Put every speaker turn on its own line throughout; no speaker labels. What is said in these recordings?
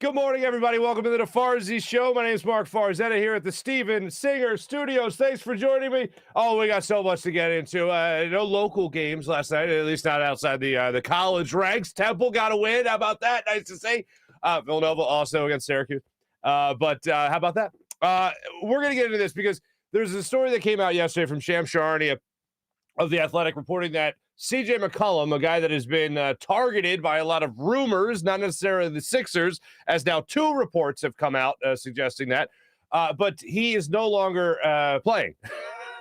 Good morning, everybody. Welcome to the Farzy Show. My name is Marc Farzetta here at the Steven Singer Studios. Thanks for joining me. Oh, we got so much to get into. No local games last night, at least not outside the college ranks. Temple got a win. How about that? Nice to see. Villanova also against Syracuse. But how about that? We're going to get into this because there's a story that came out yesterday from Sham Charania of The Athletic reporting that CJ McCollum, a guy that has been targeted by a lot of rumors, not necessarily the Sixers, as now two reports have come out suggesting that, but he is no longer playing.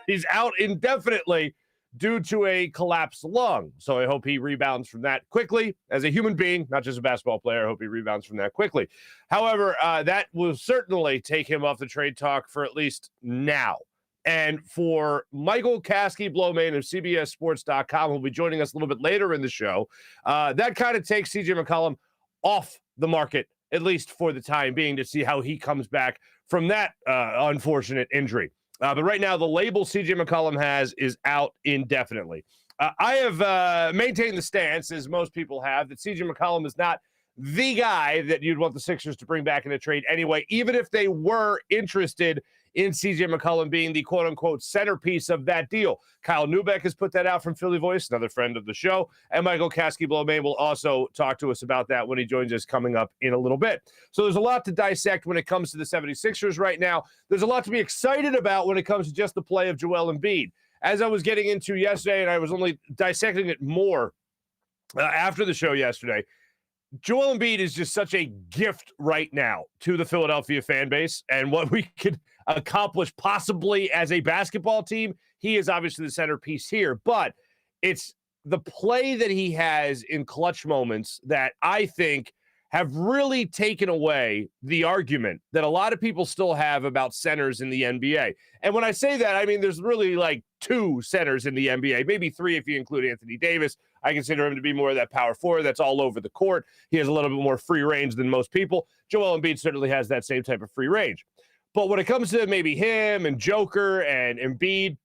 He's out indefinitely due to a collapsed lung. So I hope he rebounds from that quickly as a human being, not just a basketball player. I hope he rebounds from that quickly. However, that will certainly take him off the trade talk for at least now. And for Michael Kasky-Blomain of CBSSports.com, who'll be joining us a little bit later in the show, that kind of takes CJ McCollum off the market, at least for the time being, to see how he comes back from that unfortunate injury. But right now, the label CJ McCollum has is out indefinitely. I have maintained the stance, as most people have, that CJ McCollum is not the guy that you'd want the Sixers to bring back in a trade anyway, even if they were interested in CJ McCollum being the quote-unquote centerpiece of that deal. Kyle Neubeck has put that out from Philly Voice, another friend of the show, and Michael Kasky-Blomain will also talk to us about that when he joins us coming up in a little bit. So there's a lot to dissect when it comes to the 76ers right now. There's a lot to be excited about when it comes to just the play of Joel Embiid. As I was getting into yesterday, and I was only dissecting it more after the show yesterday, Joel Embiid is just such a gift right now to the Philadelphia fan base and what we could accomplish possibly as a basketball team. He is obviously the centerpiece here, but it's the play that he has in clutch moments that I think have really taken away the argument that a lot of people still have about centers in the NBA. And when I say that, I mean, there's really like two centers in the NBA, maybe three if you include Anthony Davis. I consider him to be more of that power forward that's all over the court. He has a little bit more free range than most people. Joel Embiid certainly has that same type of free range. But when it comes to maybe him and Joker and Embiid,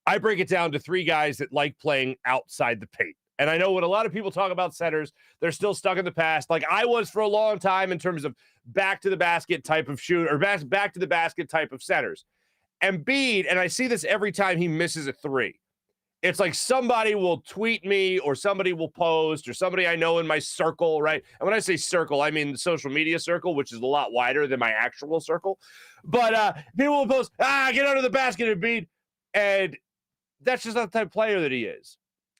I break it down to three guys that like playing outside the paint. And I know when a lot of people talk about centers, they're still stuck in the past, like I was for a long time in terms of back to the basket type of shoot or back to the basket type of centers. Embiid, and I see this every time he misses a three. It's like somebody will tweet me or somebody will post or somebody I know in my circle, right? And when I say circle, I mean the social media circle, which is a lot wider than my actual circle. But people will post, get under the basket, Embiid. And that's just not the type of player that he is.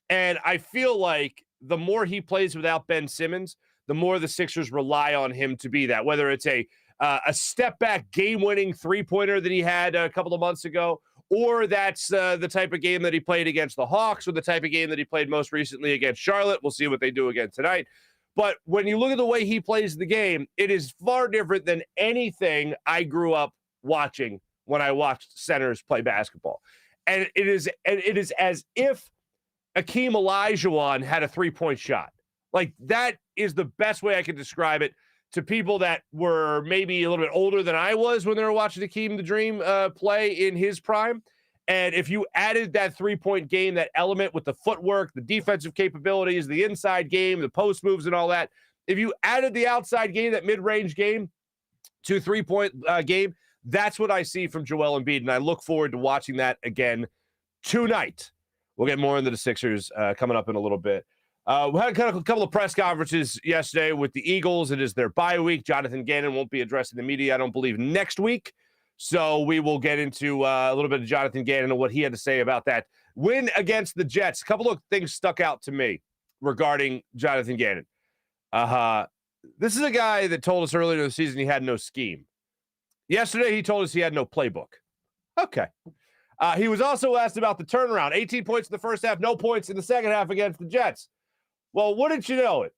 And I feel like the more he plays without Ben Simmons, the more the Sixers rely on him to be that, whether it's a step-back game-winning three-pointer that he had a couple of months ago, or that's the type of game that he played against the Hawks, or the type of game that he played most recently against Charlotte. We'll see what they do again tonight. But when you look at the way he plays the game, it is far different than anything I grew up watching when I watched centers play basketball. And it is as if Akeem Olajuwon had a three-point shot. Like, that is the best way I could describe it to people that were maybe a little bit older than I was when they were watching Akeem the Dream play in his prime. And if you added that three-point game, that element with the footwork, the defensive capabilities, the inside game, the post moves and all that, if you added the outside game, that mid-range game to three-point game, that's what I see from Joel Embiid. And I look forward to watching that again tonight. We'll get more into the Sixers coming up in a little bit. We had kind of a couple of press conferences yesterday with the Eagles. It is their bye week. Jonathan Gannon won't be addressing the media, I don't believe, next week. So we will get into a little bit of Jonathan Gannon and what he had to say about that win against the Jets. A couple of things stuck out to me regarding Jonathan Gannon. This is a guy that told us earlier in the season he had no scheme. Yesterday, he told us he had no playbook. Okay. He was also asked about the turnaround. 18 points in the first half, no points in the second half against the Jets. Well, wouldn't you know it?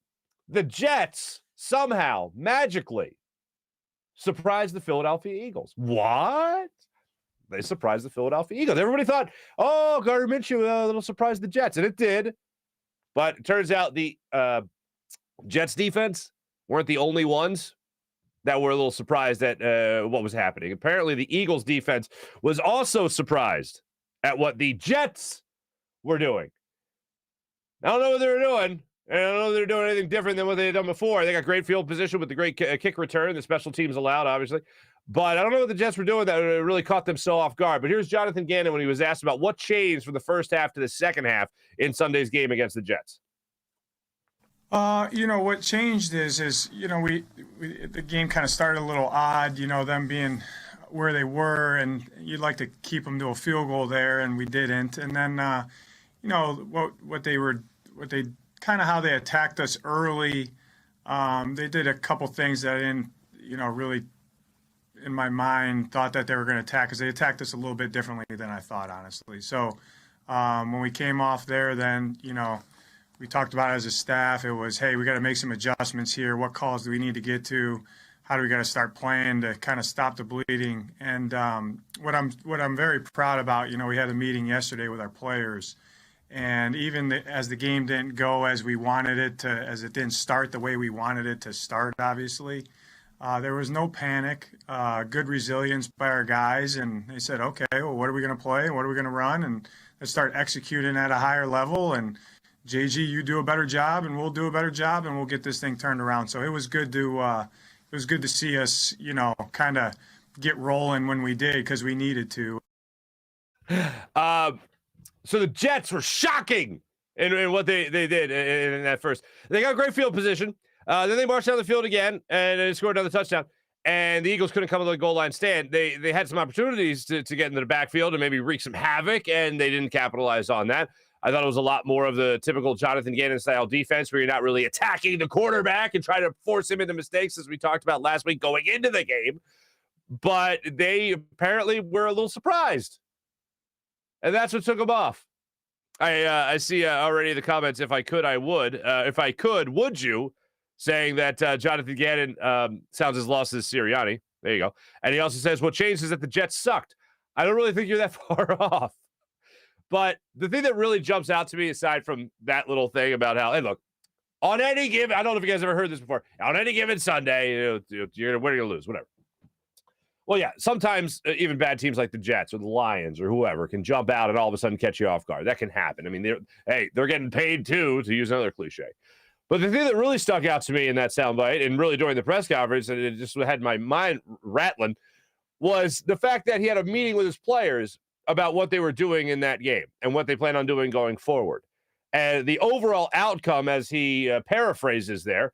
The Jets somehow, magically, surprised the Philadelphia Eagles. What? They surprised the Philadelphia Eagles. Everybody thought, Gardner Minshew, it'll surprise the Jets. And it did. But it turns out the Jets defense weren't the only ones that were a little surprised at what was happening. Apparently, the Eagles defense was also surprised at what the Jets were doing. I don't know what they were doing, And I don't know if they're doing anything different than what they had done before. They got great field position with the great kick return. The special teams allowed, obviously. But I don't know what the Jets were doing that really caught them so off guard. But here's Jonathan Gannon when he was asked about what changed from the first half to the second half in Sunday's game against the Jets.
What changed is we the game kind of started a little odd, them being where they were, and you'd like to keep them to a field goal there, and we didn't. And then, what they kind of how they attacked us early. They did a couple things that I didn't, really in my mind thought that they were going to attack, because they attacked us a little bit differently than I thought, honestly. So when we came off there, then, we talked about it as a staff. It was, hey, we got to make some adjustments here. What calls do we need to get to? How do we got to start playing to kind of stop the bleeding? And what I'm very proud about, we had a meeting yesterday with our players, and even as the game didn't go as we wanted it to, as it didn't start the way we wanted it to start, obviously, there was no panic, good resilience by our guys, and they said, okay, well, what are we going to play? What are we going to run? And let's start executing at a higher level. And JG, you do a better job, and we'll do a better job, and we'll get this thing turned around. So it was good to see us, kind of get rolling when we did, because we needed to.
So the Jets were shocking in what they did in that first. They got great field position. Then they marched down the field again, and they scored another touchdown. And the Eagles couldn't come to the goal line stand. They had some opportunities to get into the backfield and maybe wreak some havoc, and they didn't capitalize on that. I thought it was a lot more of the typical Jonathan Gannon-style defense where you're not really attacking the quarterback and trying to force him into mistakes, as we talked about last week going into the game. But they apparently were a little surprised. And that's what took them off. I see already the comments, if I could, I would. If I could, would you? Saying that Jonathan Gannon sounds as lost as Sirianni. There you go. And he also says, what changed is that the Jets sucked. I don't really think you're that far off. But the thing that really jumps out to me, aside from that little thing about how, hey, look, on any given, I don't know if you guys ever heard this before, on any given Sunday, you're going to win or you lose, whatever. Well, yeah, sometimes even bad teams like the Jets or the Lions or whoever can jump out and all of a sudden catch you off guard. That can happen. I mean, they're getting paid too, to use another cliche. But the thing that really stuck out to me in that soundbite, and really during the press conference, and it just had my mind rattling, was the fact that he had a meeting with his players about what they were doing in that game and what they plan on doing going forward. And the overall outcome, as he paraphrases there,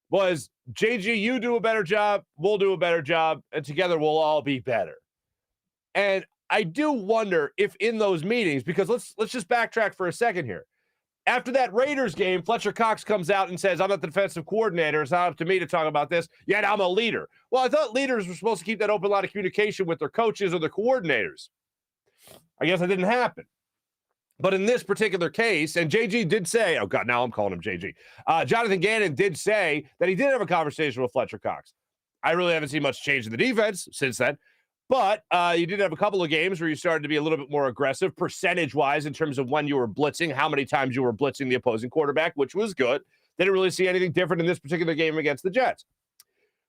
was, JG, you do a better job, we'll do a better job, and together we'll all be better. And I do wonder if in those meetings, because let's just backtrack for a second here. After that Raiders game, Fletcher Cox comes out and says, I'm not the defensive coordinator. It's not up to me to talk about this. Yet I'm a leader. Well, I thought leaders were supposed to keep that open line of communication with their coaches or their coordinators. I guess that didn't happen. But in this particular case, and JG did say, oh, God, now I'm calling him JG. Jonathan Gannon did say that he did have a conversation with Fletcher Cox. I really haven't seen much change in the defense since then. But you did have a couple of games where you started to be a little bit more aggressive percentage-wise in terms of when you were blitzing, how many times you were blitzing the opposing quarterback, which was good. They didn't really see anything different in this particular game against the Jets.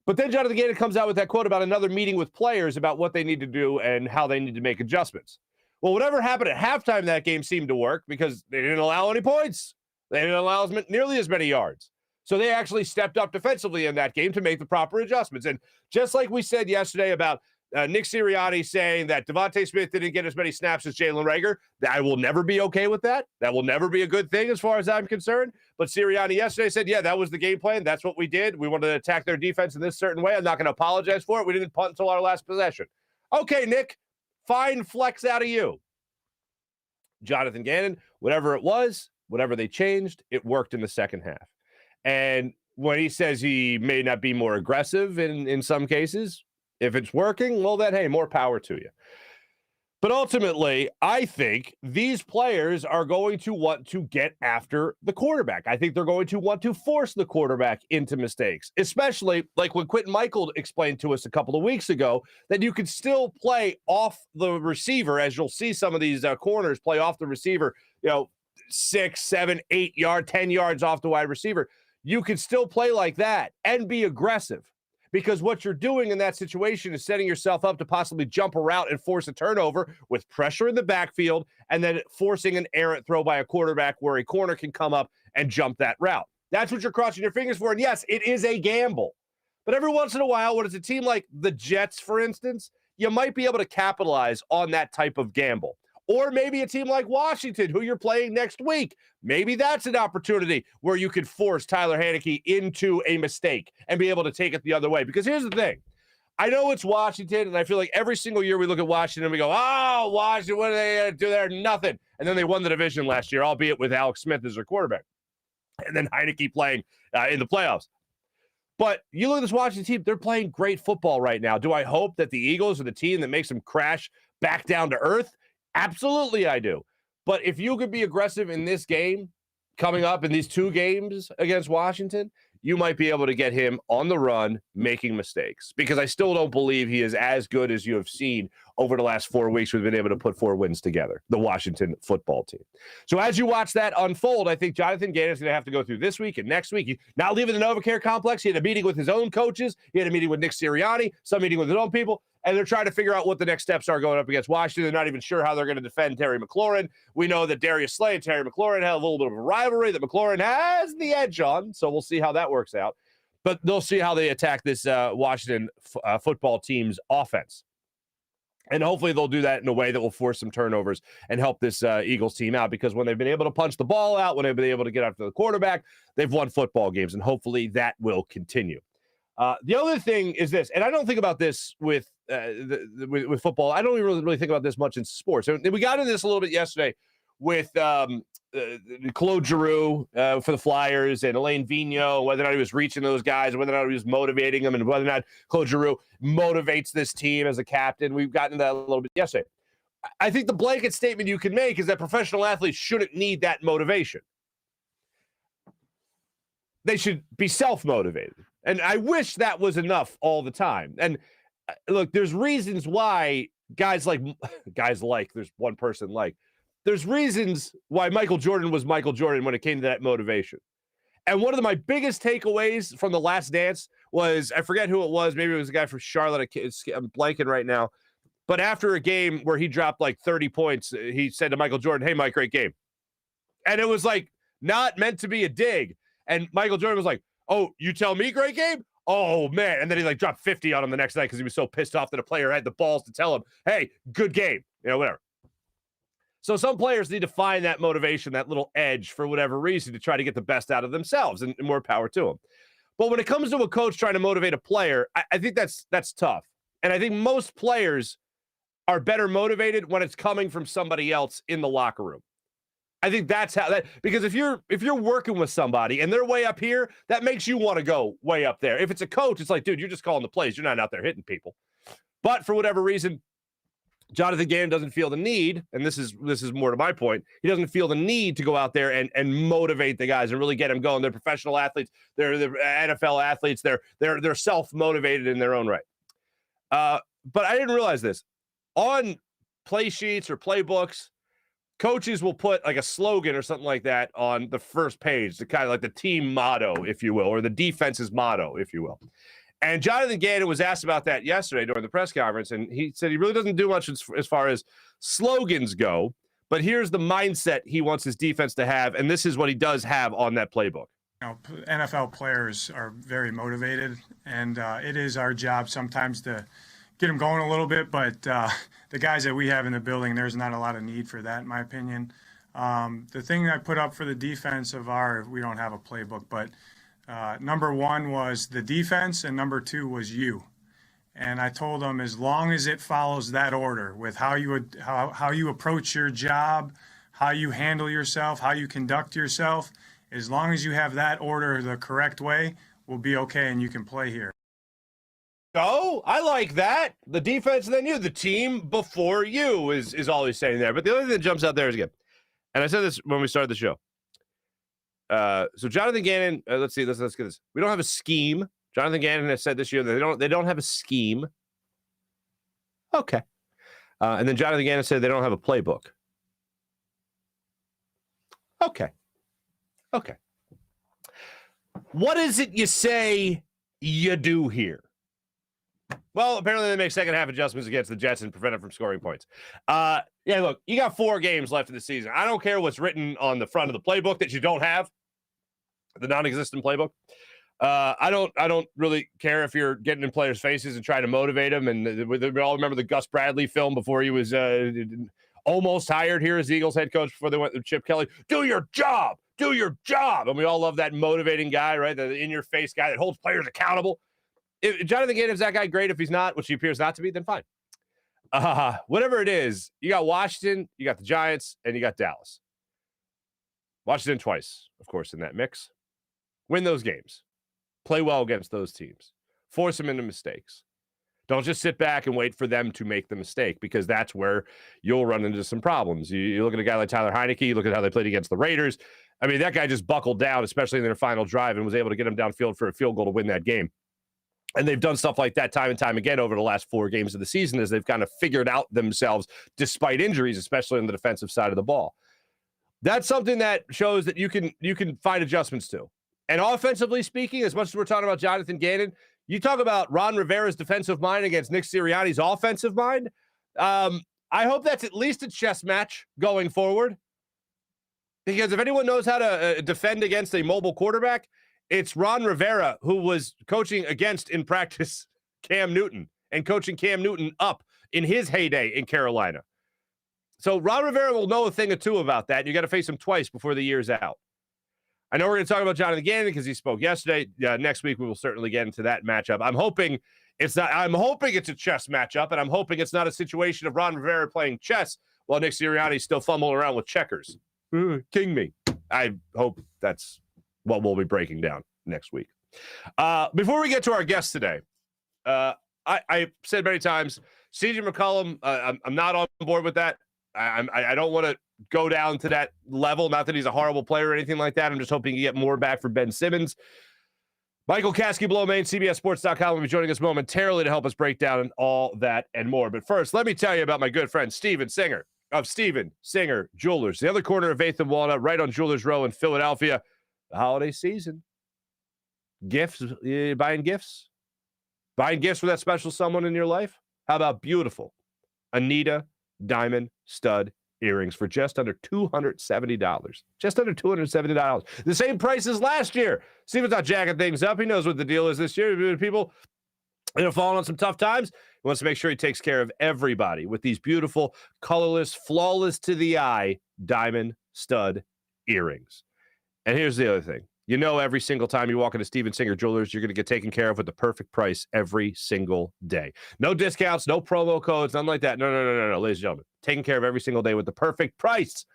But then Jonathan Gannon comes out with that quote about another meeting with players about what they need to do and how they need to make adjustments. Well, whatever happened at halftime, that game seemed to work because they didn't allow any points. They didn't allow nearly as many yards. So they actually stepped up defensively in that game to make the proper adjustments. And just like we said yesterday about Nick Sirianni saying that Devontae Smith didn't get as many snaps as Jalen Reagor, I will never be okay with that. That will never be a good thing as far as I'm concerned. But Sirianni yesterday said, yeah, that was the game plan. That's what we did. We wanted to attack their defense in this certain way. I'm not going to apologize for it. We didn't punt until our last possession. Okay, Nick, fine flex out of you. Jonathan Gannon, whatever it was, whatever they changed, it worked in the second half. And when he says he may not be more aggressive in some cases, if it's working, well, then, hey, more power to you. But ultimately, I think these players are going to want to get after the quarterback. I think they're going to want to force the quarterback into mistakes, especially like when Quentin Michael explained to us a couple of weeks ago that you could still play off the receiver, as you'll see some of these corners play off the receiver, 6, 7, 8 yard, 10 yards off the wide receiver. You can still play like that and be aggressive. Because what you're doing in that situation is setting yourself up to possibly jump a route and force a turnover with pressure in the backfield and then forcing an errant throw by a quarterback where a corner can come up and jump that route. That's what you're crossing your fingers for. And yes, it is a gamble. But every once in a while, when it's a team like the Jets, for instance, you might be able to capitalize on that type of gamble. Or maybe a team like Washington, who you're playing next week. Maybe that's an opportunity where you could force Tyler Heinicke into a mistake and be able to take it the other way. Because here's the thing. I know it's Washington, and I feel like every single year we look at Washington and we go, oh, Washington, what are they going to do there? Nothing. And then they won the division last year, albeit with Alex Smith as their quarterback. And then Heinicke playing in the playoffs. But you look at this Washington team, they're playing great football right now. Do I hope that the Eagles are the team that makes them crash back down to earth? Absolutely, I do. But if you could be aggressive in this game, coming up in these two games against Washington, you might be able to get him on the run making mistakes, because I still don't believe he is as good as you have seen over the last 4 weeks. We've been able to put 4 wins together, the Washington football team. So as you watch that unfold, I think Jonathan Gannon is going to have to go through this week and next week. Not leaving the NovaCare complex. He had a meeting with his own coaches. He had a meeting with Nick Sirianni, some meeting with his own people, and they're trying to figure out what the next steps are going up against Washington. They're not even sure how they're going to defend Terry McLaurin. We know that Darius Slay and Terry McLaurin have a little bit of a rivalry that McLaurin has the edge on, so we'll see how that works out. But they'll see how they attack this Washington football team's offense. And hopefully they'll do that in a way that will force some turnovers and help this Eagles team out, because when they've been able to punch the ball out, when they've been able to get after the quarterback, they've won football games, and hopefully that will continue. The other thing is this, and I don't think about this with football. I don't really think about this much in sports. And we got into this a little bit yesterday with Claude Giroux for the Flyers and Alain Vigneault, whether or not he was reaching those guys, whether or not he was motivating them, and whether or not Claude Giroux motivates this team as a captain. We've gotten into that a little bit yesterday. I think the blanket statement you can make is that professional athletes shouldn't need that motivation. They should be self-motivated. And I wish that was enough all the time. And look, there's reasons why there's one person like, there's reasons why Michael Jordan was Michael Jordan when it came to that motivation. And one of my biggest takeaways from The Last Dance was, I forget who it was. Maybe it was a guy from Charlotte. I'm blanking right now. But after a game where he dropped like 30 points, he said to Michael Jordan, "Hey, Mike, great game." And it was like not meant to be a dig. And Michael Jordan was like, "Oh, you tell me great game? Oh, man." And then he like dropped 50 on him the next night because he was so pissed off that a player had the balls to tell him, "Hey, good game." Whatever. So some players need to find that motivation, that little edge for whatever reason to try to get the best out of themselves, and more power to them. But when it comes to a coach trying to motivate a player, I think that's tough. And I think most players are better motivated when it's coming from somebody else in the locker room. I think that's how that, because if you're working with somebody and they're way up here, that makes you want to go way up there. If it's a coach, it's like, dude, you're just calling the plays. You're not out there hitting people. But for whatever reason, Jonathan Gannon doesn't feel the need, and this is more to my point, he doesn't feel the need to go out there and motivate the guys and really get them going. They're professional athletes. They're NFL athletes. They're self-motivated in their own right. But I didn't realize this. On play sheets or playbooks, coaches will put like a slogan or something like that on the first page, the kind of like the team motto, if you will, or the defense's motto, if you will. And Jonathan Gannon was asked about that yesterday during the press conference, and he said he really doesn't do much as far as slogans go, but here's the mindset he wants his defense to have, and this is what he does have on that playbook.
NFL players are very motivated, and it is our job sometimes to get them going a little bit, but the guys that we have in the building, there's not a lot of need for that, in my opinion. The thing I put up for the defense we don't have a playbook, but number one was the defense, and number two was you. And I told them, as long as it follows that order with how you approach your job, how you handle yourself, how you conduct yourself, as long as you have that order the correct way, we'll be okay and you can play here.
Oh, I like that. The defense and then you. The team before you is all he's saying there. But the other thing that jumps out there is, again, and I said this when we started the show. So Jonathan Gannon, let's see, let's get this. We don't have a scheme. Jonathan Gannon has said this year that they don't have a scheme. Okay. And then Jonathan Gannon said they don't have a playbook. Okay. What is it you say you do here? Well, apparently they make second half adjustments against the Jets and prevent them from scoring points. Yeah, look, you got 4 games left in the season. I don't care what's written on the front of the playbook that you don't have. the non-existent playbook. I don't really care if you're getting in players' faces and trying to motivate them. And we all remember the Gus Bradley film before he was almost hired here as Eagles head coach before they went to Chip Kelly. Do your job. Do your job. And we all love that motivating guy, right? The in-your-face guy that holds players accountable. If Jonathan Gannon's that guy, great. If he's not, which he appears not to be, then fine. Whatever it is, you got Washington, you got the Giants, and you got Dallas. Washington twice, of course, in that mix. Win those games. Play well against those teams. Force them into mistakes. Don't just sit back and wait for them to make the mistake, because that's where you'll run into some problems. You look at a guy like Tyler Heineke, you look at how they played against the Raiders. I mean, that guy just buckled down, especially in their final drive, and was able to get them downfield for a field goal to win that game. And they've done stuff like that time and time again over the last 4 games of the season as they've kind of figured out themselves despite injuries, especially on the defensive side of the ball. That's something that shows that you can find adjustments to. And offensively speaking, as much as we're talking about Jonathan Gannon, you talk about Ron Rivera's defensive mind against Nick Sirianni's offensive mind. I hope that's at least a chess match going forward. Because if anyone knows how to defend against a mobile quarterback, it's Ron Rivera, who was coaching against, in practice, Cam Newton and coaching Cam Newton up in his heyday in Carolina. So Ron Rivera will know a thing or two about that. You got to face him twice before the year's out. I know we're going to talk about Jonathan Gannon because he spoke yesterday. Next week, we will certainly get into that matchup. I'm hoping it's a chess matchup, and I'm hoping it's not a situation of Ron Rivera playing chess while Nick Sirianni's still fumbling around with checkers. King me. I hope that's what we'll be breaking down next week. Before we get to our guest today, I said many times, CJ McCollum, I'm not on board with that. I don't want to go down to that level. Not that he's a horrible player or anything like that. I'm just hoping you get more back for Ben Simmons. Michael Kasky-Blomain, CBSSports.com, will be joining us momentarily to help us break down all that and more. But first, let me tell you about my good friend Steven Singer of Steven Singer Jewelers, the other corner of 8th and Walnut, right on Jewelers Row in Philadelphia. The holiday season. Gifts, buying gifts? Buying gifts for that special someone in your life? How about beautiful Anita diamond stud earrings for just under $270. Just under $270. The same price as last year. Steven's not jacking things up. He knows what the deal is this year. People falling on some tough times. He wants to make sure he takes care of everybody with these beautiful, colorless, flawless to the eye diamond stud earrings. And here's the other thing. You know, every single time you walk into Steven Singer Jewelers, you're going to get taken care of with the perfect price every single day. No discounts, no promo codes, nothing like that. No, ladies and gentlemen. Taking care of every single day with the perfect price.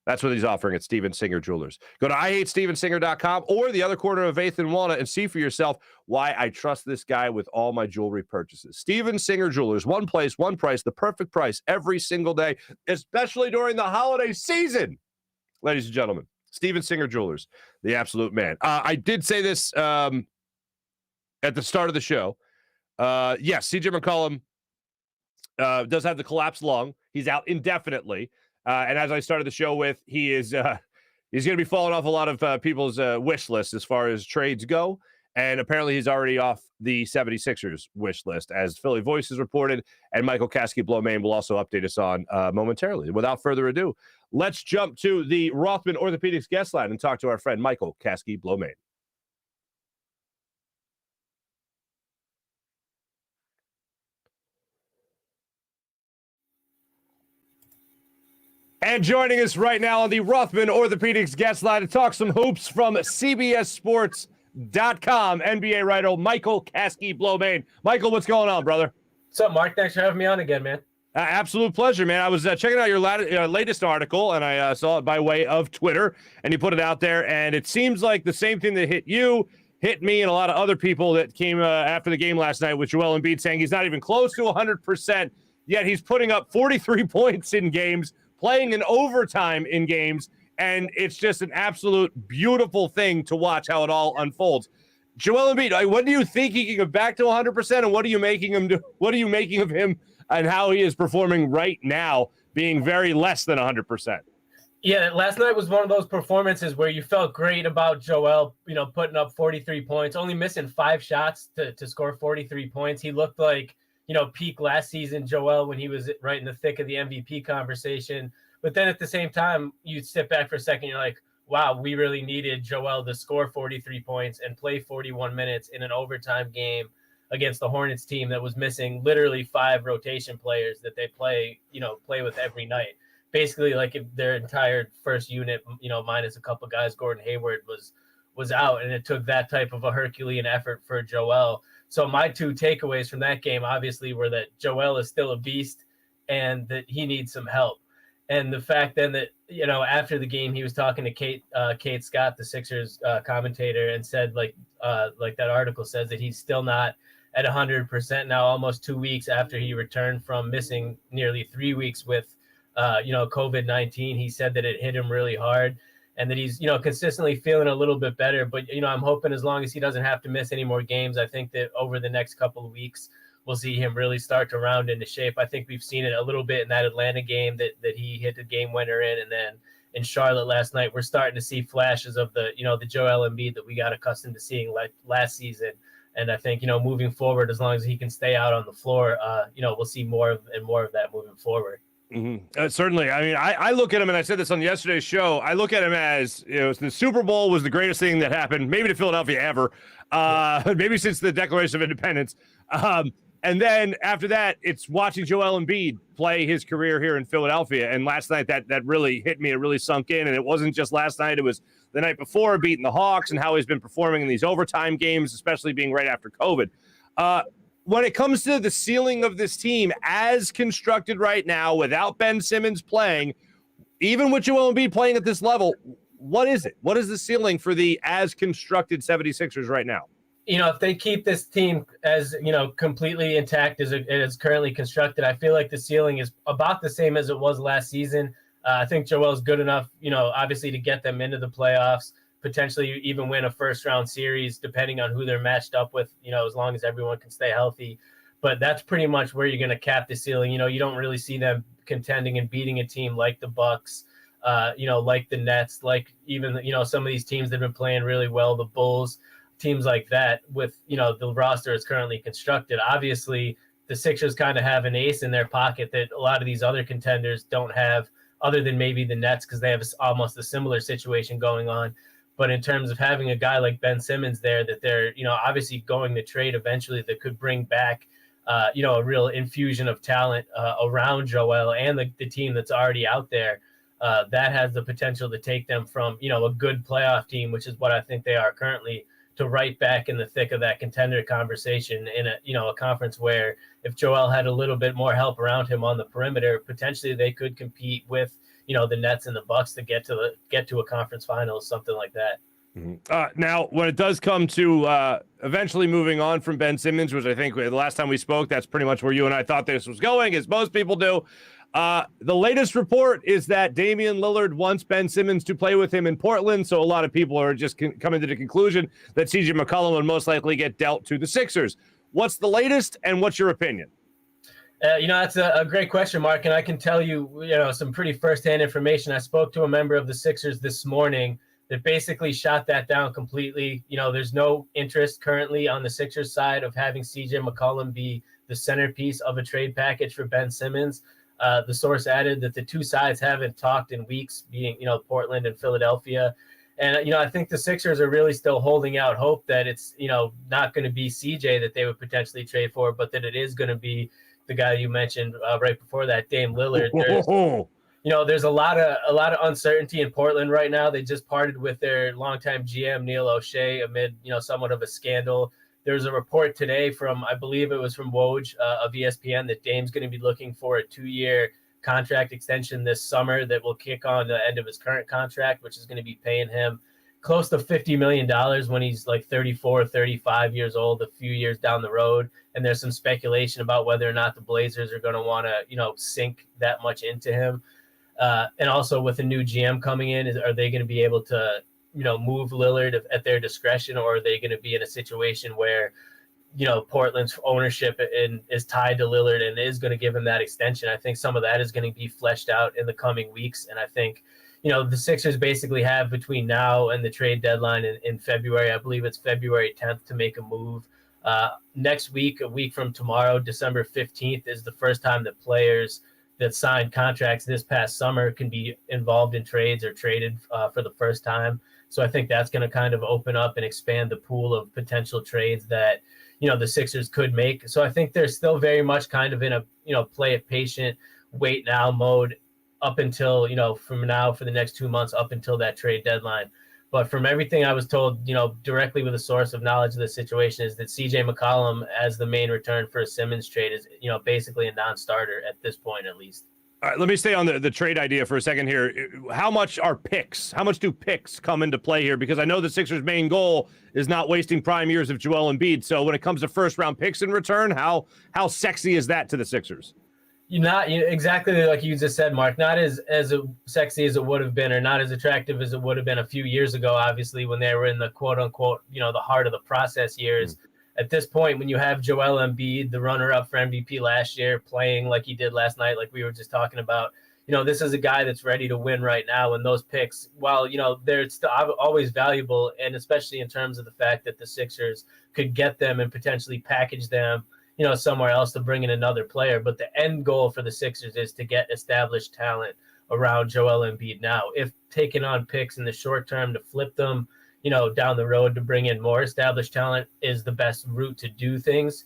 That's what he's offering at Steven Singer Jewelers. Go to IHateStevenSinger.com or the other corner of 8th and Walnut and see for yourself why I trust this guy with all my jewelry purchases. Steven Singer Jewelers, one place, one price, the perfect price every single day, especially during the holiday season. Ladies and gentlemen, Steven Singer Jewelers, the absolute man. I did say this at the start of the show. Yes, CJ McCollum does have the collapsed lung. He's out indefinitely. And as I started the show with, he's going to be falling off a lot of people's wish list as far as trades go. And apparently he's already off the 76ers wish list, as Philly Voice has reported, and Michael Kasky-Blomain will also update us on momentarily. Without further ado, let's jump to the Rothman Orthopaedics guest line and talk to our friend Michael Kasky-Blomain. And joining us right now on the Rothman Orthopaedics guest line to talk some hoops from CBSSports.com, NBA writer Michael Kasky-Blomain. Michael, what's going on, brother?
What's up, Mark? Thanks for having me on again, man.
Absolute pleasure, man. I was checking out your latest article, and I saw it by way of Twitter, and you put it out there, and it seems like the same thing that hit you, hit me, and a lot of other people that came after the game last night with Joel Embiid saying he's not even close to 100%, yet he's putting up 43 points in games, playing in overtime in games, and it's just an absolute beautiful thing to watch how it all unfolds. Joel Embiid, what do you think he can get back to 100%, and what are you making him do? What are you making of him and how he is performing right now, being very less than 100%?
Yeah, last night was one of those performances where you felt great about Joel, putting up 43 points, only missing 5 shots to score 43 points. He looked like, peak last season Joel when he was right in the thick of the MVP conversation. But then at the same time, you sit back for a second, you're like, wow, we really needed Joel to score 43 points and play 41 minutes in an overtime game against the Hornets team that was missing literally 5 rotation players that they play with every night. Basically, like if their entire first unit, minus a couple guys, Gordon Hayward was out, and it took that type of a Herculean effort for Joel. So my 2 takeaways from that game obviously were that Joel is still a beast and that he needs some help. And the fact then that, after the game, he was talking to Kate Scott, the Sixers commentator, and said like that article says that he's still not at 100% now, almost 2 weeks after he returned from missing nearly 3 weeks with, COVID-19. He said that it hit him really hard and that he's, consistently feeling a little bit better. But, I'm hoping as long as he doesn't have to miss any more games, I think that over the next couple of weeks, we'll see him really start to round into shape. I think we've seen it a little bit in that Atlanta game that he hit the game winner in. And then in Charlotte last night, we're starting to see flashes of the Joel Embiid that we got accustomed to seeing like last season. And I think, moving forward, as long as he can stay out on the floor, we'll see more of that moving forward.
Mm-hmm. Certainly. I mean, I look at him, and I said this on yesterday's show, I look at him as, the Super Bowl was the greatest thing that happened, maybe to Philadelphia ever, maybe since the Declaration of Independence. And then after that, it's watching Joel Embiid play his career here in Philadelphia. And last night, that really hit me. It really sunk in. And it wasn't just last night. It was the night before, beating the Hawks and how he's been performing in these overtime games, especially being right after COVID. When it comes to the ceiling of this team as constructed right now, without Ben Simmons playing, even with Joel Embiid playing at this level, what is it? What is the ceiling for the as constructed 76ers right now?
If they keep this team as, completely intact as it is currently constructed, I feel like the ceiling is about the same as it was last season. I think Joel's good enough, obviously to get them into the playoffs, potentially even win a first-round series, depending on who they're matched up with, as long as everyone can stay healthy. But that's pretty much where you're going to cap the ceiling. You don't really see them contending and beating a team like the Bucks, like the Nets, like even, some of these teams that have been playing really well, the Bulls, teams like that with, the roster is currently constructed. Obviously, the Sixers kind of have an ace in their pocket that a lot of these other contenders don't have, other than maybe the Nets, because they have almost a similar situation going on. But in terms of having a guy like Ben Simmons there that they're, obviously going to trade eventually, that could bring back, a real infusion of talent around Joel and the team that's already out there, that has the potential to take them from, a good playoff team, which is what I think they are currently, to right back in the thick of that contender conversation in a conference where if Joel had a little bit more help around him on the perimeter, potentially they could compete with, the Nets and the Bucks to get to a conference finals, something like that.
Mm-hmm. Now, when it does come to eventually moving on from Ben Simmons, which I think the last time we spoke, that's pretty much where you and I thought this was going, as most people do. The latest report is that Damian Lillard wants Ben Simmons to play with him in Portland, so a lot of people are just coming to the conclusion that CJ McCollum would most likely get dealt to the Sixers. What's the latest, and what's your opinion?
That's a great question, Mark, and I can tell you, some pretty firsthand information. I spoke to a member of the Sixers this morning that basically shot that down completely. There's no interest currently on the Sixers side of having CJ McCollum be the centerpiece of a trade package for Ben Simmons. The source added that the two sides haven't talked in weeks, being, Portland and Philadelphia. And, I think the Sixers are really still holding out hope that it's, not going to be CJ that they would potentially trade for, but that it is going to be the guy you mentioned right before that, Dame Lillard. There's a lot of uncertainty in Portland right now. They just parted with their longtime GM, Neil O'Shea, amid, somewhat of a scandal. There's a report today from, I believe it was from Woj of ESPN, that Dame's going to be looking for a 2-year contract extension this summer that will kick on the end of his current contract, which is going to be paying him close to $50 million when he's like 34, 35 years old, a few years down the road. And there's some speculation about whether or not the Blazers are going to want to, sink that much into him. And also with a new GM coming in, are they going to be able to, move Lillard at their discretion, or are they going to be in a situation where, Portland's ownership is tied to Lillard and is going to give him that extension? I think some of that is going to be fleshed out in the coming weeks. And I think, the Sixers basically have between now and the trade deadline in February, I believe it's February 10th, to make a move. Next week, a week from tomorrow, December 15th, is the first time that players that signed contracts this past summer can be involved in trades or traded for the first time. So I think that's going to kind of open up and expand the pool of potential trades that, the Sixers could make. So I think they're still very much kind of in a, play it patient, wait now mode up until, from now for the next 2 months up until that trade deadline. But from everything I was told, directly with a source of knowledge of the situation, is that CJ McCollum as the main return for a Simmons trade is, basically a non-starter at this point, at least.
All right, let me stay on the trade idea for a second here. How much do picks come into play here? Because I know the Sixers' main goal is not wasting prime years of Joel Embiid. So when it comes to first-round picks in return, how sexy is that to the Sixers?
Exactly like you just said, Mark. Not as sexy as it would have been, or not as attractive as it would have been a few years ago, obviously, when they were in the quote-unquote, the heart of the process years. At this point, when you have Joel Embiid, the runner-up for MVP last year, playing like he did last night, like we were just talking about, this is a guy that's ready to win right now. And those picks, while, they're still always valuable, and especially in terms of the fact that the Sixers could get them and potentially package them, somewhere else to bring in another player. But the end goal for the Sixers is to get established talent around Joel Embiid now. If taking on picks in the short term to flip them, down the road to bring in more established talent is the best route to do things,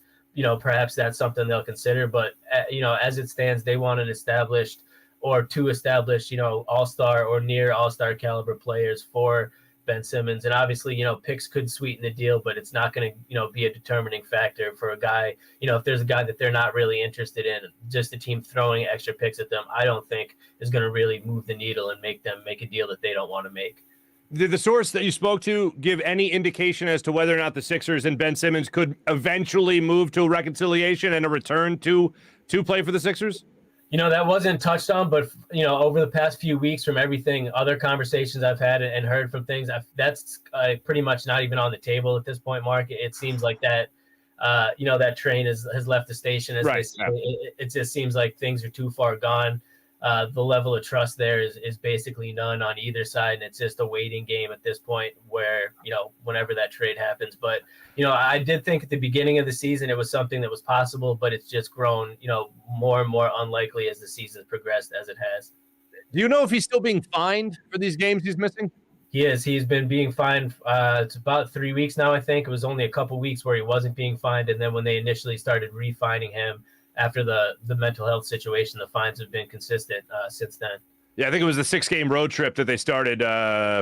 perhaps that's something they'll consider. But, as it stands, they want an established or two established, all-star or near all-star caliber players for Ben Simmons. And obviously, picks could sweeten the deal, but it's not going to, be a determining factor for a guy. If there's a guy that they're not really interested in, just a team throwing extra picks at them, I don't think is going to really move the needle and make them make a deal that they don't want to make.
Did the source that you spoke to give any indication as to whether or not the Sixers and Ben Simmons could eventually move to a reconciliation and a return to play for the Sixers?
That wasn't touched on, but, over the past few weeks, from everything, other conversations I've had and heard from things, that's pretty much not even on the table at this point, Mark. It seems like that, that train has left the station.
Right.
It just seems like things are too far gone. The level of trust there is basically none on either side, and it's just a waiting game at this point where, whenever that trade happens. But, I did think at the beginning of the season it was something that was possible, but it's just grown, more and more unlikely as the season progressed, as it has.
Do you know if he's still being fined for these games he's missing?
He is. He's been being fined. It's about 3 weeks now, I think. It was only a couple weeks where he wasn't being fined, and then when they initially started refining him, after the mental health situation, the fines have been consistent since then.
Yeah, I think it was the 6-game road trip that they started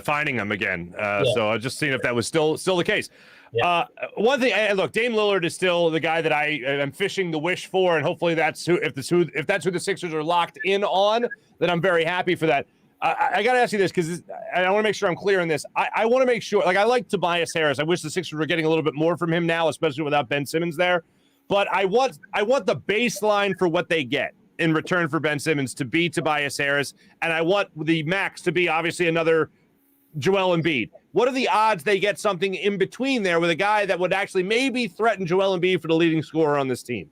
fining him again. So I was just seeing if that was still the case. Yeah. One thing, look, Dame Lillard is still the guy that I am fishing the wish for, and hopefully that's who the Sixers are locked in on, then I'm very happy for that. I got to ask you this because I want to make sure I'm clear on this. I want to make sure, I like Tobias Harris. I wish the Sixers were getting a little bit more from him now, especially without Ben Simmons there. But I want the baseline for what they get in return for Ben Simmons to be Tobias Harris, and I want the max to be obviously another Joel Embiid. What are the odds they get something in between there with a guy that would actually maybe threaten Joel Embiid for the leading scorer on this team?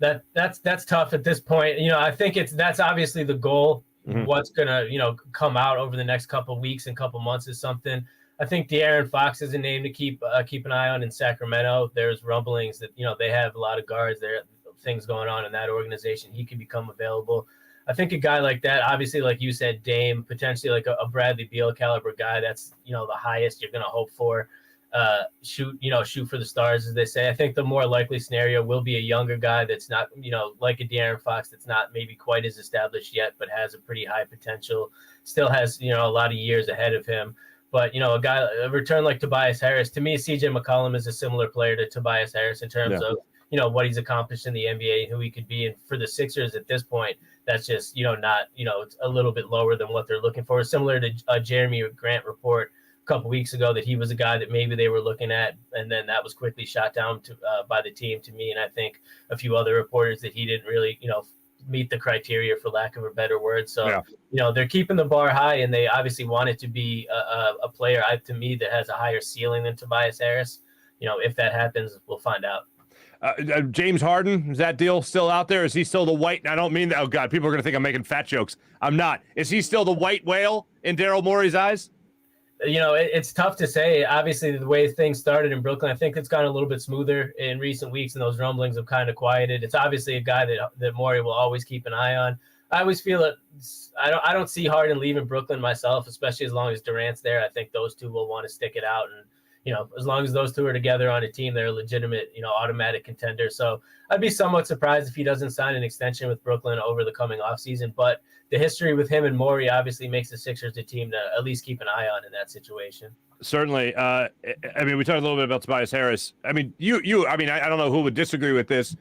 That's tough at this point. I think that's obviously the goal. Mm-hmm. What's gonna come out over the next couple of weeks and couple months is something. I think De'Aaron Fox is a name to keep an eye on in Sacramento. There's rumblings that, they have a lot of guards there, things going on in that organization. He could become available. I think a guy like that, obviously, like you said, Dame, potentially like a Bradley Beal caliber guy. That's, the highest you're going to hope for. Shoot for the stars, as they say. I think the more likely scenario will be a younger guy that's not, like a De'Aaron Fox, that's not maybe quite as established yet, but has a pretty high potential, still has, a lot of years ahead of him. But, a return like Tobias Harris, to me, CJ McCollum is a similar player to Tobias Harris in terms of, what he's accomplished in the NBA and who he could be. And for the Sixers at this point, that's just, not, it's a little bit lower than what they're looking for. Similar to Jeremy Grant report a couple weeks ago that he was a guy that maybe they were looking at, and then that was quickly shot down by the team to me. And I think a few other reporters that he didn't really, meet the criteria, for lack of a better word. So, they're keeping the bar high, and they obviously want it to be a player, to me, that has a higher ceiling than Tobias Harris. If that happens, we'll find out.
James Harden, is that deal still out there? Is he still the white? I don't mean that. Oh, God, people are going to think I'm making fat jokes. I'm not. Is he still the white whale in Daryl Morey's eyes?
It's tough to say. Obviously, the way things started in Brooklyn, I think it's gone a little bit smoother in recent weeks, and those rumblings have kind of quieted. It's obviously a guy that Morey will always keep an eye on. I always feel that I don't see Harden leaving Brooklyn myself, especially as long as Durant's there. I think those two will want to stick it out, and as long as those two are together on a team, they're a legitimate, automatic contender. So I'd be somewhat surprised if he doesn't sign an extension with Brooklyn over the coming offseason. But the history with him and Morey obviously makes the Sixers a team to at least keep an eye on in that situation.
Certainly. We talked a little bit about Tobias Harris. I don't know who would disagree with this.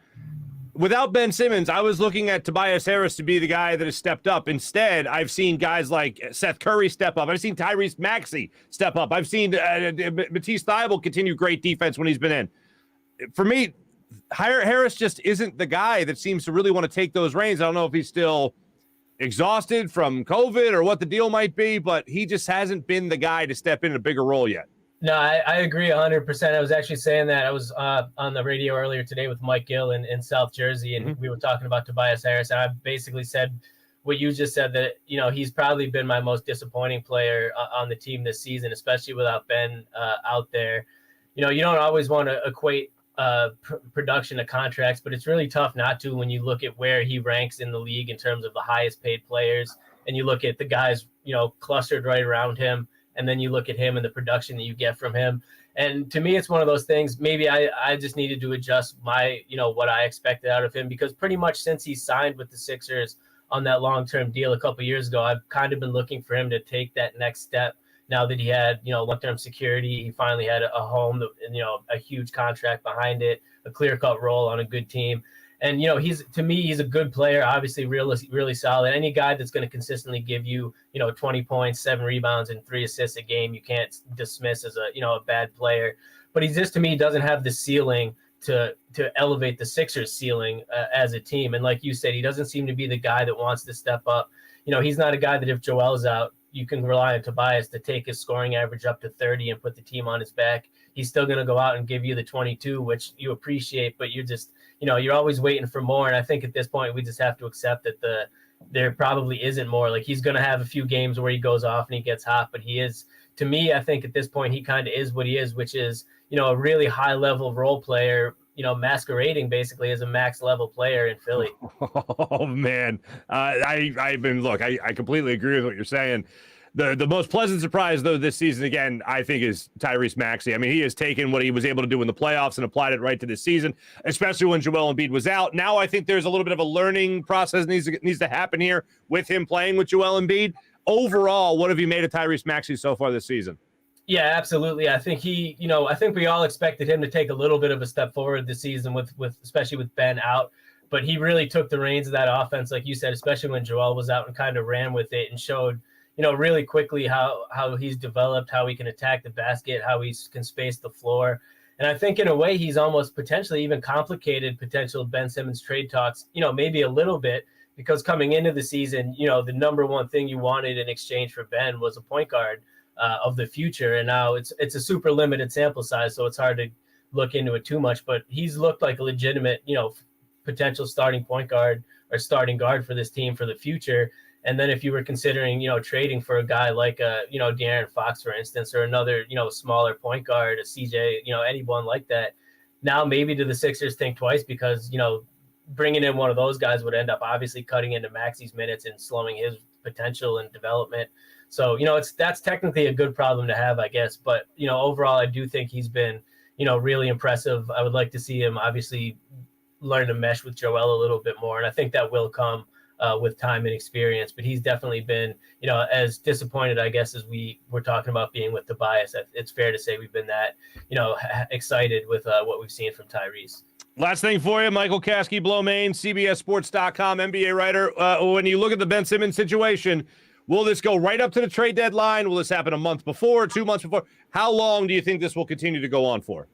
Without Ben Simmons, I was looking at Tobias Harris to be the guy that has stepped up. Instead, I've seen guys like Seth Curry step up. I've seen Tyrese Maxey step up. I've seen Matisse Thybulle continue great defense when he's been in. For me, Harris just isn't the guy that seems to really want to take those reins. I don't know if he's still exhausted from COVID or what the deal might be, but he just hasn't been the guy to step in a bigger role yet.
No, I agree 100%. I was actually saying that. I was on the radio earlier today with Mike Gill in South Jersey, and we were talking about Tobias Harris, and I basically said what you just said, that he's probably been my most disappointing player on the team this season, especially without Ben out there. You don't always want to equate production to contracts, but it's really tough not to when you look at where he ranks in the league in terms of the highest paid players, and you look at the guys clustered right around him. And then you look at him and the production that you get from him. And to me, it's one of those things, maybe I just needed to adjust my, what I expected out of him, because pretty much since he signed with the Sixers on that long-term deal a couple of years ago, I've kind of been looking for him to take that next step. Now that he had, long-term security, he finally had a home, a huge contract behind it, a clear-cut role on a good team. And, he's a good player, obviously really solid. Any guy that's going to consistently give you, 20 points, 7 rebounds, and 3 assists a game, you can't dismiss as a bad player. But he just, to me, doesn't have the ceiling to elevate the Sixers' ceiling as a team. And like you said, he doesn't seem to be the guy that wants to step up. He's not a guy that if Joel's out, you can rely on Tobias to take his scoring average up to 30 and put the team on his back. He's still going to go out and give you the 22, which you appreciate, but you're just, you're always waiting for more. And I think at this point, we just have to accept that there probably isn't more. Like, he's going to have a few games where he goes off and he gets hot, but he is, to me, I think at this point, he kind of is what he is, which is, a really high level role player, masquerading basically as a max level player in Philly.
Oh man. I completely agree with what you're saying. The most pleasant surprise, though, this season, again, I think is Tyrese Maxey. I mean, he has taken what he was able to do in the playoffs and applied it right to this season, especially when Joel Embiid was out. Now I think there's a little bit of a learning process needs to happen here with him playing with Joel Embiid. Overall, what have you made of Tyrese Maxey so far this season?
Yeah, absolutely. I think I think we all expected him to take a little bit of a step forward this season with especially with Ben out, but he really took the reins of that offense, like you said, especially when Joel was out, and kind of ran with it and showed, really quickly how he's developed, how he can attack the basket, how he can space the floor. And I think in a way he's almost potentially even complicated potential Ben Simmons trade talks, maybe a little bit, because coming into the season, the number one thing you wanted in exchange for Ben was a point guard of the future. And now it's a super limited sample size, so it's hard to look into it too much, but he's looked like a legitimate, potential starting point guard or starting guard for this team for the future. And then if you were considering, trading for a guy like, De'Aaron Fox, for instance, or another, smaller point guard, a CJ, anyone like that, now maybe do the Sixers think twice, because, bringing in one of those guys would end up obviously cutting into Maxey's minutes and slowing his potential and development. So, that's technically a good problem to have, I guess. But, overall, I do think he's been, really impressive. I would like to see him obviously learn to mesh with Joel a little bit more. And I think that will come with time and experience, but he's definitely been, as disappointed, I guess, as we were talking about being with Tobias. It's fair to say we've been that, excited with what we've seen from Tyrese.
Last thing for you, Michael Kasky-Blomain, CBSSports.com, NBA writer. When you look at the Ben Simmons situation, will this go right up to the trade deadline? Will this happen a month before, 2 months before? How long do you think this will continue to go on for?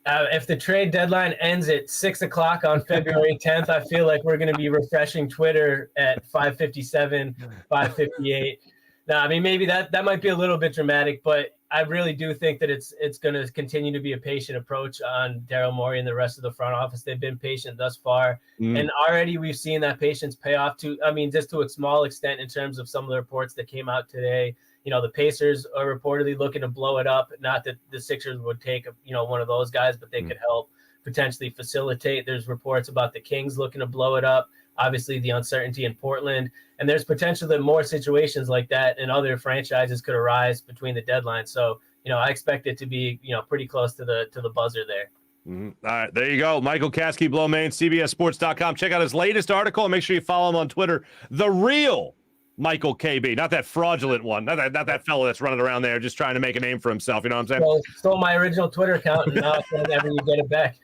If the trade deadline ends at 6 o'clock on February 10th, I feel like we're going to be refreshing Twitter at 5:57, 5:58. Now, I mean, maybe that might be a little bit dramatic, but I really do think that it's going to continue to be a patient approach on Daryl Morey and the rest of the front office. They've been patient thus far, and already we've seen that patience pay off just to a small extent in terms of some of the reports that came out today. The Pacers are reportedly looking to blow it up. Not that the Sixers would take, one of those guys, but they could help potentially facilitate. There's reports about the Kings looking to blow it up. Obviously, the uncertainty in Portland. And there's potential that more situations like that and other franchises could arise between the deadlines. So, I expect it to be, pretty close to the buzzer there.
Mm-hmm. All right, there you go. Michael Kasky, Blowmain, CBSSports.com. Check out his latest article and make sure you follow him on Twitter. The real Michael KB, not that fraudulent one, not that fellow that's running around there just trying to make a name for himself. You know what I'm saying?
Stole my original Twitter account, and now whenever you get it back.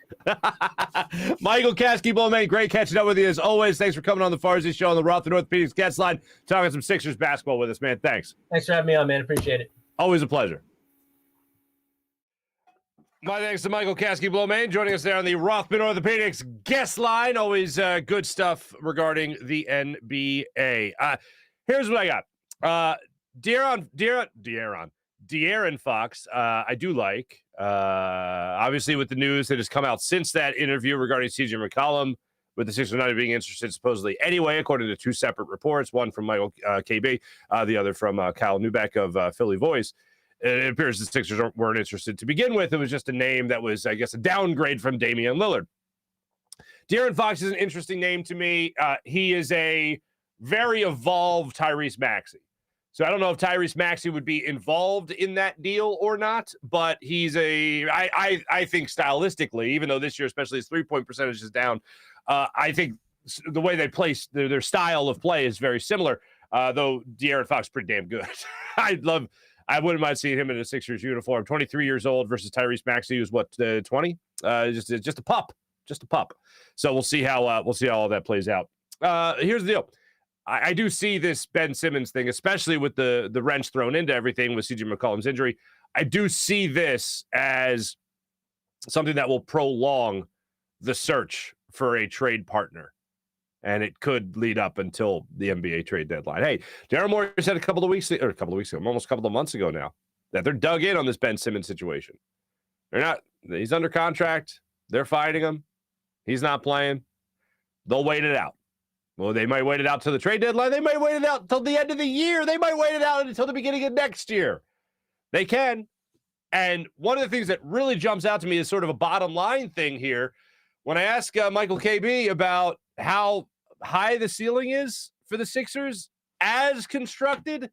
Michael Kasky, Blowmain, great catching up with you as always. Thanks for coming on the Farzy Show on the Rothman Orthopaedics guest line, talking some Sixers basketball with us, man. Thanks.
Thanks for having me on, man. Appreciate it.
Always a pleasure. My thanks to Michael Kasky, Blowmain, joining us there on the Rothman Orthopaedics guest line. Always good stuff regarding the NBA. Here's what I got. De'Aaron Fox, I do like. Obviously, with the news that has come out since that interview regarding CJ McCollum, with the Sixers not being interested supposedly anyway, according to two separate reports, one from Michael KB, the other from Kyle Neubeck of Philly Voice. It appears the Sixers weren't interested to begin with. It was just a name that was, I guess, a downgrade from Damian Lillard. De'Aaron Fox is an interesting name to me. He is a very evolved Tyrese Maxey. So I don't know if Tyrese Maxey would be involved in that deal or not, but he's I think stylistically, even though this year, especially his three-point percentage is down, I think the way they play, their style of play is very similar, though De'Aaron Fox is pretty damn good. I wouldn't mind seeing him in a Sixers uniform. 23 years old versus Tyrese Maxey, who's what, 20? Just a pup. So we'll see how all that plays out. Here's the deal. I do see this Ben Simmons thing, especially with the wrench thrown into everything with CJ McCollum's injury. I do see this as something that will prolong the search for a trade partner. And it could lead up until the NBA trade deadline. Hey, Daryl Morey said a couple of months ago now, that they're dug in on this Ben Simmons situation. He's under contract. They're fighting him. He's not playing. They'll wait it out. Well, they might wait it out till the trade deadline. They might wait it out till the end of the year. They might wait it out until the beginning of next year. They can. And one of the things that really jumps out to me is sort of a bottom line thing here. When I ask Michael KB about how high the ceiling is for the Sixers as constructed,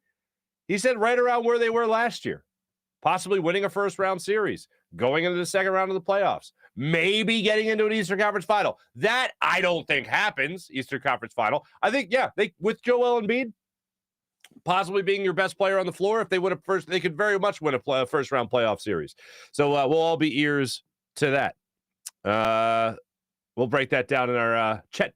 he said right around where they were last year, possibly winning a first-round series, going into the second round of the playoffs, maybe getting into an Eastern Conference final. That I don't think happens, Eastern Conference final. I think, with Joel Embiid possibly being your best player on the floor, if they win they could very much win a first-round playoff series. So we'll all be ears to that. We'll break that down in our chat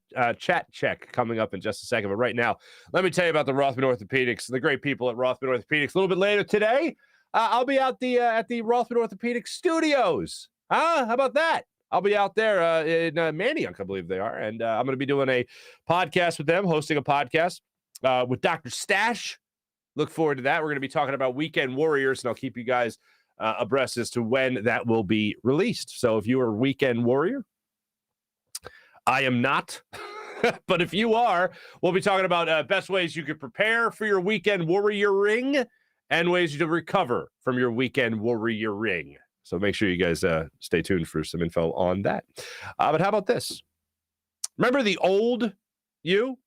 check coming up in just a second. But right now, let me tell you about the Rothman Orthopaedics, the great people at Rothman Orthopaedics. A little bit later today, I'll be out at the Rothman Orthopaedics studios. How about that? I'll be out there in Manayunk, I believe they are. And I'm going to be doing a podcast with them, hosting a podcast with Dr. Stash. Look forward to that. We're going to be talking about Weekend Warriors, and I'll keep you guys abreast as to when that will be released. So if you are a Weekend Warrior, I am not, but if you are, we'll be talking about best ways you could prepare for your weekend warrioring and ways to recover from your weekend warrioring. So make sure you guys stay tuned for some info on that. But how about this? Remember the old you?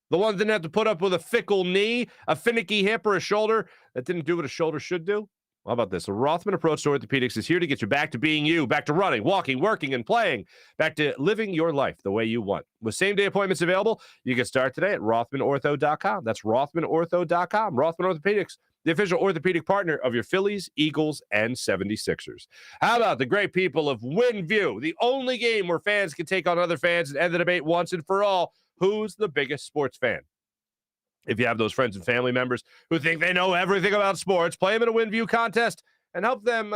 The one that didn't have to put up with a fickle knee, a finicky hip, or a shoulder that didn't do what a shoulder should do? How about this? The Rothman approach to orthopedics is here to get you back to being you, back to running, walking, working, and playing, back to living your life the way you want. With same-day appointments available, you can start today at RothmanOrtho.com. That's RothmanOrtho.com. Rothman Orthopaedics, the official orthopedic partner of your Phillies, Eagles, and 76ers. How about the great people of WinView, the only game where fans can take on other fans and end the debate once and for all, who's the biggest sports fan? If you have those friends and family members who think they know everything about sports, play them in a WinView contest and help them,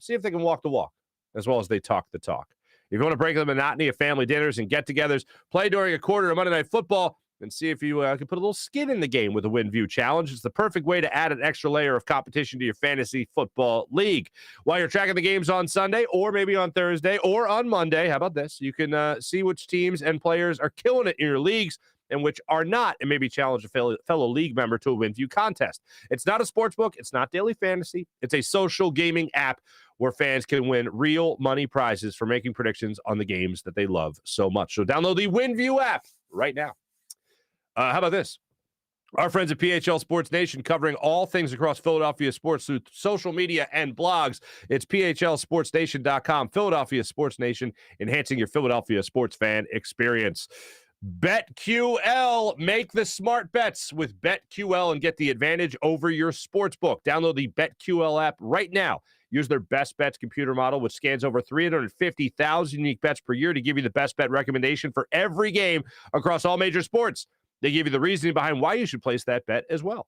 see if they can walk the walk as well as they talk the talk. If you want to break the monotony of family dinners and get-togethers, play during a quarter of Monday Night Football and see if you can put a little skin in the game with a WinView challenge. It's the perfect way to add an extra layer of competition to your fantasy football league. While you're tracking the games on Sunday or maybe on Thursday or on Monday, how about this? You can see which teams and players are killing it in your leagues and which are not, and maybe challenge a fellow league member to a WinView contest. It's not a sports book. It's not daily fantasy. It's a social gaming app where fans can win real money prizes for making predictions on the games that they love so much. So download the WinView app right now. How about this? Our friends at PHL Sports Nation, covering all things across Philadelphia sports through social media and blogs. It's phlsportsnation.com. Philadelphia Sports Nation, enhancing your Philadelphia sports fan experience. BetQL, make the smart bets with BetQL and get the advantage over your sports book. Download the BetQL app right now. Use their best bets computer model, which scans over 350,000 unique bets per year to give you the best bet recommendation for every game across all major sports. They give you the reasoning behind why you should place that bet as well.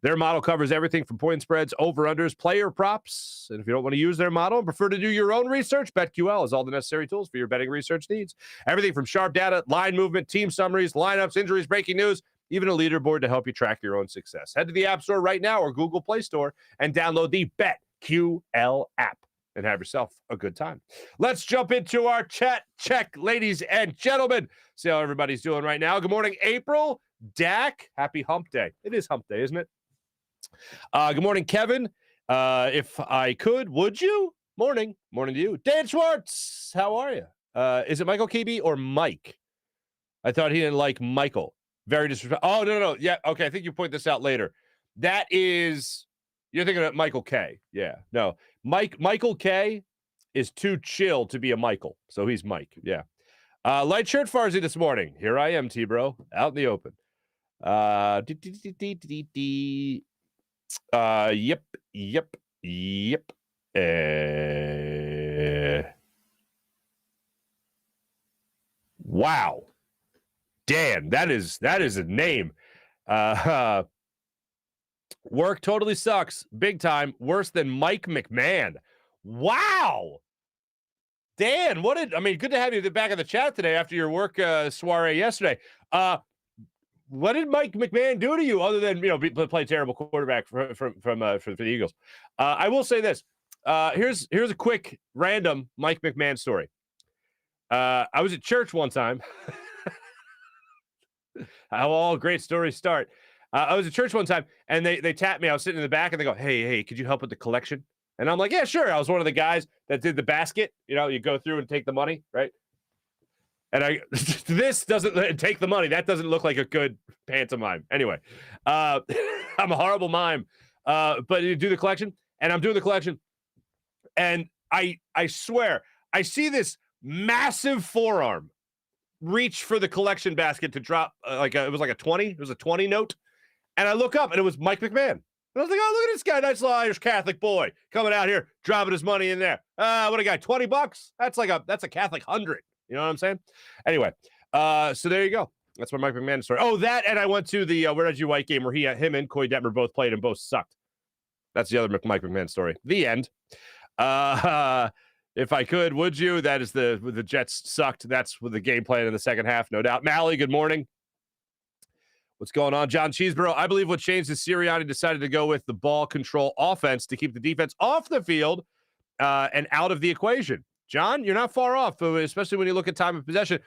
Their model covers everything from point spreads, over-unders, player props. And if you don't want to use their model and prefer to do your own research, BetQL has all the necessary tools for your betting research needs. Everything from sharp data, line movement, team summaries, lineups, injuries, breaking news, even a leaderboard to help you track your own success. Head to the App Store right now or Google Play Store and download the BetQL app and have yourself a good time. Let's jump into our chat check, ladies and gentlemen. See how everybody's doing right now. Good morning, April. Dak, happy hump day. It is hump day, isn't it? Good morning, Kevin. If I could, would you? Morning to you. Dan Schwartz, how are you? Is it Michael KB or Mike? I thought he didn't like Michael. Very disrespectful. Oh, no. Yeah, okay, I think you point this out later. That is, you're thinking of Michael K. Yeah, no. Michael K is too chill to be a Michael, so he's Mike. Yeah. Light shirt Farzy this morning. Here I am, T-bro, out in the open. Yep. Wow. Dan, that is a name. Work totally sucks. Big time. Worse than Mike McMahon. Wow. Dan, good to have you back in the chat today after your work soiree yesterday. What did Mike McMahon do to you other than, play terrible quarterback for the Eagles? I will say this. Here's a quick random Mike McMahon story. I was at church one time. How all great stories start. I was at church one time, and they tapped me. I was sitting in the back, and they go, hey, could you help with the collection? And I'm like, yeah, sure. I was one of the guys that did the basket. You go through and take the money, right? And this doesn't take the money. That doesn't look like a good pantomime. Anyway, I'm a horrible mime. But you do the collection, and I'm doing the collection, and I swear, I see this massive forearm reach for the collection basket to drop it was like a 20. It was a 20 note. And I look up, and it was Mike McMahon. And I was like, oh, look at this guy, nice little Irish Catholic boy coming out here, dropping his money in there. What a guy, $20? That's a Catholic 100. You know what I'm saying? Anyway, so there you go. That's my Mike McMahon story. Oh, that, and I went to the Reggie White game where him and Coy Detmer both played and both sucked. That's the other Mike McMahon story. The end. If I could, would you? That is the Jets sucked. That's with the game plan in the second half, no doubt. Mally, good morning. What's going on? John Cheeseborough, I believe what changed is Sirianni decided to go with the ball control offense to keep the defense off the field and out of the equation. John, you're not far off, especially when you look at time of possession.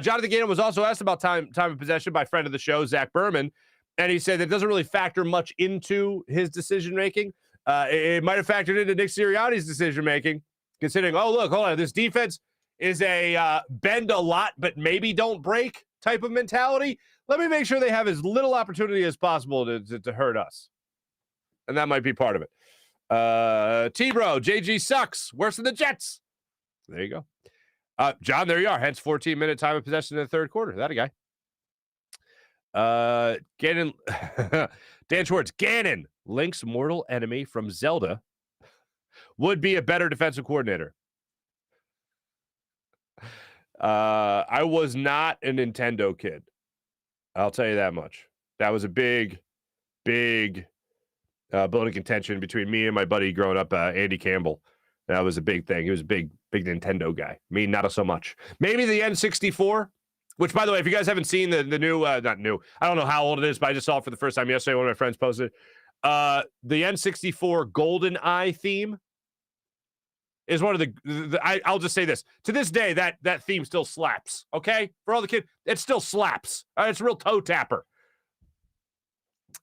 Jonathan Gannon was also asked about time of possession by friend of the show, Zach Berman, and he said it doesn't really factor much into his decision-making. It might have factored into Nick Sirianni's decision-making, considering, hold on, this defense is a bend a lot, but maybe don't break type of mentality. Let me make sure they have as little opportunity as possible to hurt us. And that might be part of it. T-Bro, JG sucks. Worse than the Jets. There you go. John, there you are. Hence 14-minute time of possession in the third quarter. That a guy. Gannon, Dan Schwartz, Ganon, Link's mortal enemy from Zelda, would be a better defensive coordinator. I was not a Nintendo kid. I'll tell you that much. That was a big bone of contention between me and my buddy growing up, Andy Campbell. That was a big thing. He was a big Nintendo guy. Me, not so much. Maybe the N64, which, by the way, if you guys haven't seen the new, not new, I don't know how old it is, but I just saw it for the first time yesterday. One of my friends posted the N64 GoldenEye theme. is one of I'll just say this. To this day, that theme still slaps, okay? For all the kids, it still slaps. It's a real toe tapper.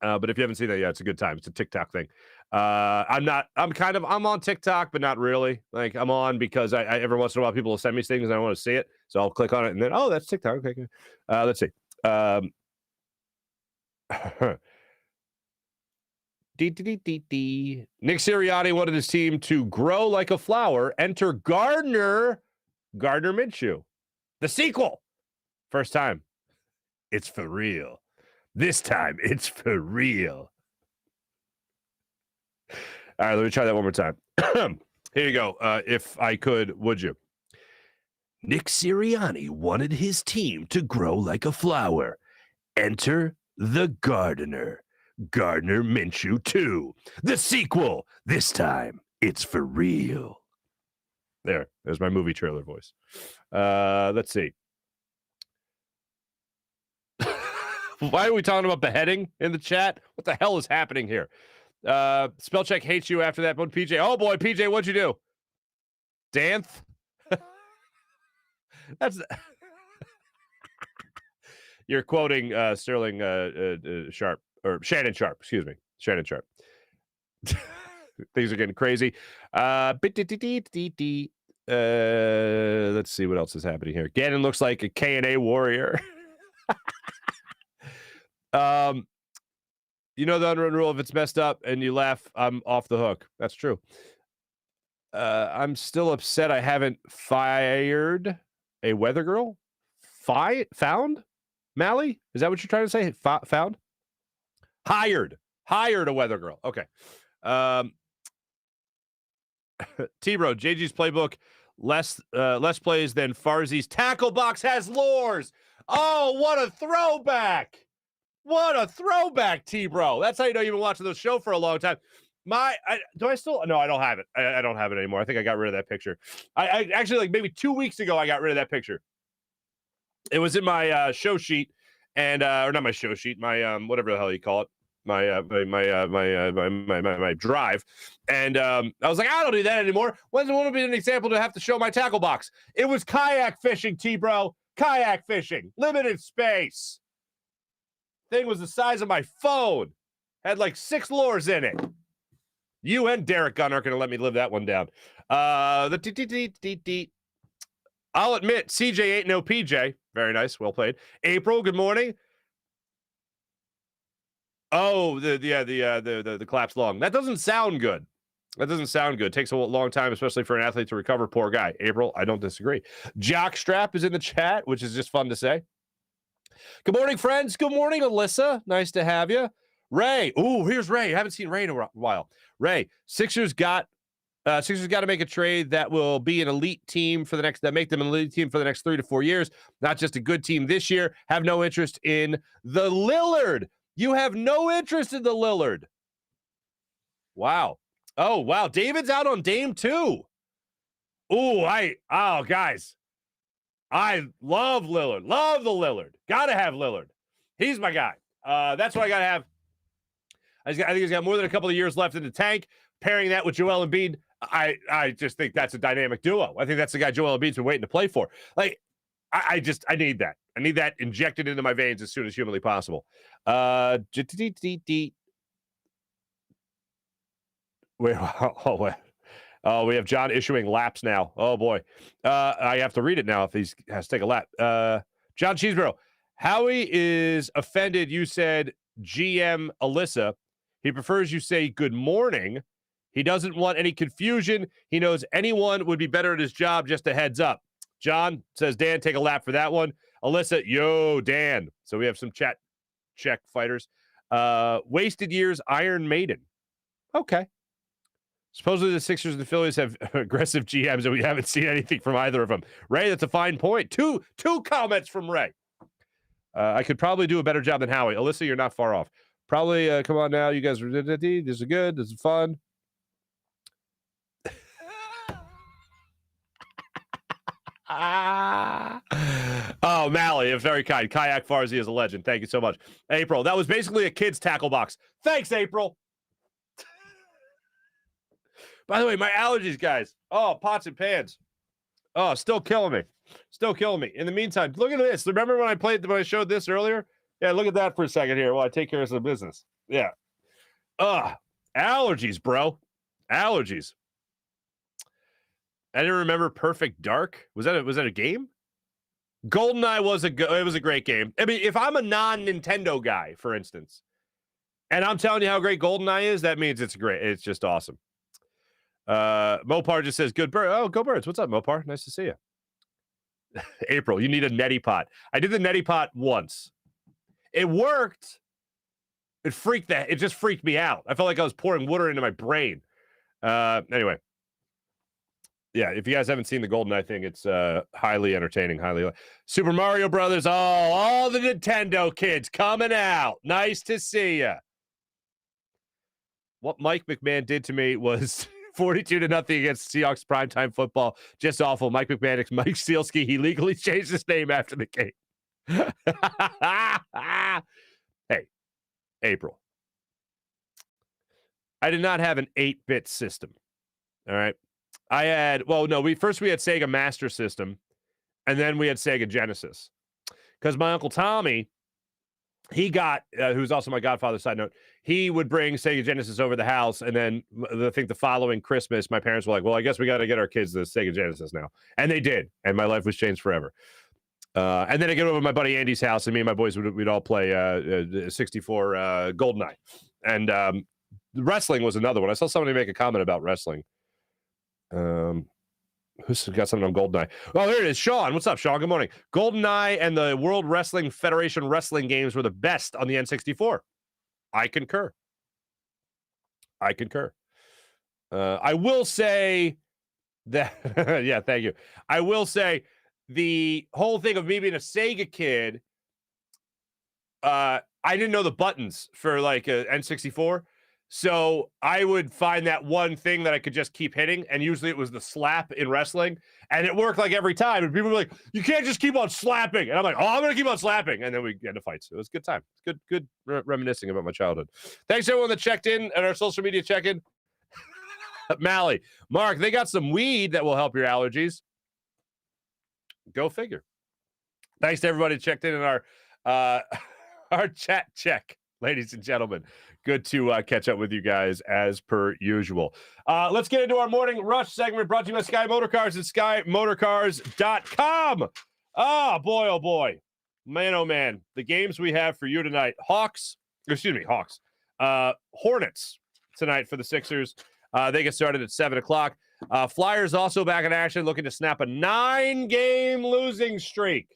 But if you haven't seen that yet, it's a good time. It's a TikTok thing. I'm on TikTok, but not really. Like, I'm on because I every once in a while people will send me things and I want to see it. So I'll click on it and then, oh, that's TikTok. Okay, good. Let's see. Nick Sirianni wanted his team to grow like a flower. Enter Gardner Minshew. The sequel. First time. It's for real. This time, it's for real. All right, let me try that one more time. Here you go. If I could, would you? Nick Sirianni wanted his team to grow like a flower. Enter the Gardener. Gardner Minshew 2. The sequel. This time, it's for real. There's my movie trailer voice. Let's see. Why are we talking about beheading in the chat? What the hell is happening here? Spellcheck hates you after that one, PJ. Oh boy, PJ, what'd you do? Danth? That's you're quoting Sterling Sharp or Shannon Sharp, excuse me. Shannon Sharp. Things are getting crazy. Let's see what else is happening here. Gannon looks like a K&A warrior. You know the unwritten rule, if it's messed up and you laugh, I'm off the hook. That's true. I'm still upset I haven't fired a weather girl. Found? Mally? Is that what you're trying to say? Found? Hired a weather girl. Okay. T-Bro, JG's playbook, less plays than Farzi's tackle box has lures. Oh, what a throwback. What a throwback, T-Bro. That's how you know you've been watching the show for a long time. Do I still? No, I don't have it. I don't have it anymore. I think I got rid of that picture. I actually, like maybe 2 weeks ago, I got rid of that picture. It was in my show sheet and, or not my show sheet, my, whatever the hell you call it. My drive. And I was like, I don't do that anymore. When's it want to be an example to have to show my tackle box? It was kayak fishing, T-Bro. Kayak fishing. Limited space. Thing was the size of my phone. Had like 6 lures in it. You and Derek Gunn aren't going to let me live that one down. I'll admit, CJ ain't no PJ. Very nice. Well played. April, good morning. Oh, the clap's long. That doesn't sound good. Takes a long time, especially for an athlete to recover. Poor guy. April, I don't disagree. Jockstrap is in the chat, which is just fun to say. Good morning, friends. Good morning, Alyssa. Nice to have you. Ray. Ooh, here's Ray. I haven't seen Ray in a while. Ray, Sixers got to make a trade that will be an elite team make them an elite team for the next 3 to 4 years. Not just a good team this year. Have no interest in the Lillard. You have no interest in the Lillard. Wow. Oh, wow. David's out on Dame too. Ooh, guys. I love Lillard. Love the Lillard. Gotta have Lillard. He's my guy. That's what I gotta have. I think he's got more than a couple of years left in the tank. Pairing that with Joel Embiid, I just think that's a dynamic duo. I think that's the guy Joel Embiid's been waiting to play for. Like, I need that. I need that injected into my veins as soon as humanly possible. Wait. Oh, we have John issuing laps now. Oh, boy. I have to read it now if he has to take a lap. John Cheeseborough, Howie is offended you said GM Alyssa. He prefers you say good morning. He doesn't want any confusion. He knows anyone would be better at his job. Just a heads up. John says, Dan, take a lap for that one. Alyssa, yo, Dan. So we have some chat check fighters. Wasted Years, Iron Maiden. Okay. Supposedly the Sixers and the Phillies have aggressive GMs, and we haven't seen anything from either of them. Ray, that's a fine point. Two comments from Ray. I could probably do a better job than Howie. Alyssa, you're not far off. Probably, come on now. You guys, this is good. This is fun. Oh, Mally, very kind. Kayak Farzi is a legend. Thank you so much. April, that was basically a kid's tackle box. Thanks, April. By the way, my allergies, guys. Oh, pots and pans. Oh, still killing me. Still killing me. In the meantime, look at this. Remember when I showed this earlier? Yeah, look at that for a second here while I take care of some business. Yeah. Allergies, bro. Allergies. I didn't remember Perfect Dark. Was that a game? GoldenEye was a great game. I mean, if I'm a non-Nintendo guy, for instance, and I'm telling you how great GoldenEye is, that means it's great. It's just awesome. Mopar just says, good bird. Oh, go Birds. What's up, Mopar? Nice to see you. April, you need a neti pot. I did the neti pot once. It worked. It just freaked me out. I felt like I was pouring water into my brain. Anyway. Yeah, if you guys haven't seen the GoldenEye thing, it's highly entertaining. Super Mario Brothers. Oh, all the Nintendo kids coming out. Nice to see you. What Mike McMahon did to me was 42-0 against Seahawks primetime football. Just awful. Mike McMahon, Mike Steelski, he legally changed his name after the game. Hey, April. I did not have an 8-bit system. All right. We had Sega Master System, and then we had Sega Genesis. Because my Uncle Tommy, he got, who's also my godfather, side note, he would bring Sega Genesis over the house, and then I think the following Christmas, my parents were like, well, I guess we got to get our kids the Sega Genesis now. And they did, and my life was changed forever. And then I get over to my buddy Andy's house, and me and my boys we'd all play 64 GoldenEye. And wrestling was another one. I saw somebody make a comment about wrestling. Who's got something on GoldenEye? Oh, here it is. Sean. What's up, Sean? Good morning. GoldenEye and the World Wrestling Federation wrestling games were the best on the N64. I concur. I will say that, yeah, thank you. I will say the whole thing of me being a Sega kid, I didn't know the buttons for like a N64. So I would find that one thing that I could just keep hitting, and usually it was the slap in wrestling, and it worked like every time. And people were like, "You can't just keep on slapping," and I'm like, "Oh, I'm gonna keep on slapping," and then we get into fights. It was a good time. It's good reminiscing about my childhood. Thanks everyone that checked in at our social media check-in. Mally, Mark, they got some weed that will help your allergies. Go figure. Thanks to everybody who checked in our chat check, ladies and gentlemen. Good to catch up with you guys as per usual. Let's get into our morning rush segment brought to you by Sky Motorcars and SkyMotorcars.com. Oh, boy. Man, oh, man. The games we have for you tonight. Hawks. Hornets tonight for the Sixers. They get started at 7 o'clock. Flyers also back in action, looking to snap a 9-game losing streak.